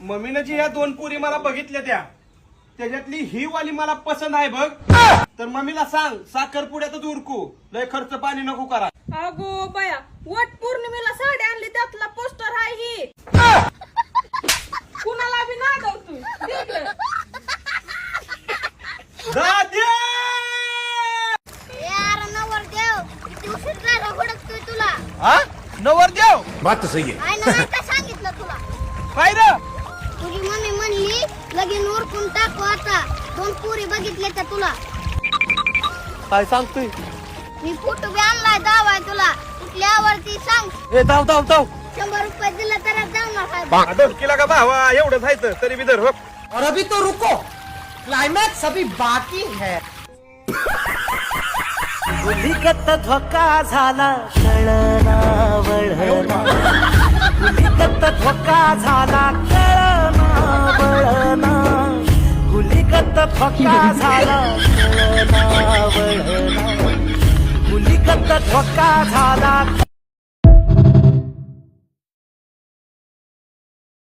मम्मीनं जी ह्या 2 पुरी मला बघितल्या त्याच्यातली ही वाली मला पसंत आहे बघ. तर मम्मीला सांग साखरपुड्यातच उरकू, लय खर्च पाणी नको करा. अगो बाया, वट पौर्णिमेला साडी आणली त्यातला पोस्टर आहे ही. कुणाला बी नादव तू देखलं. दाद्या! यार नवरदेव किती उशीर झाला हुडकतोय तुला. हा नवरदेव बात तो सही है. आईनं नाही का सांगितलं तुला. काय रे? तुझी मम्मी म्हणली लगीन उरकून टाकू आता. 2 पुरी बघितले तर तुला. काय सांगतोय? मी फोटो बी आणलाय दावाय तुला. कुठली आवडती सांग. ए धाव 100 रुपये दिला तर जाणार. डोसकीला का भावा एवढं जायचं तरी बी धर. और अभी तो रुको, क्लाइमैक्स अभी बाकी है. गुलिकत धोका झाला कळना वळना, गुलिकत धोका झाला कळना वळना, गुलिकत धोका झाला कळना वळना, गुलिकत धोका झाला.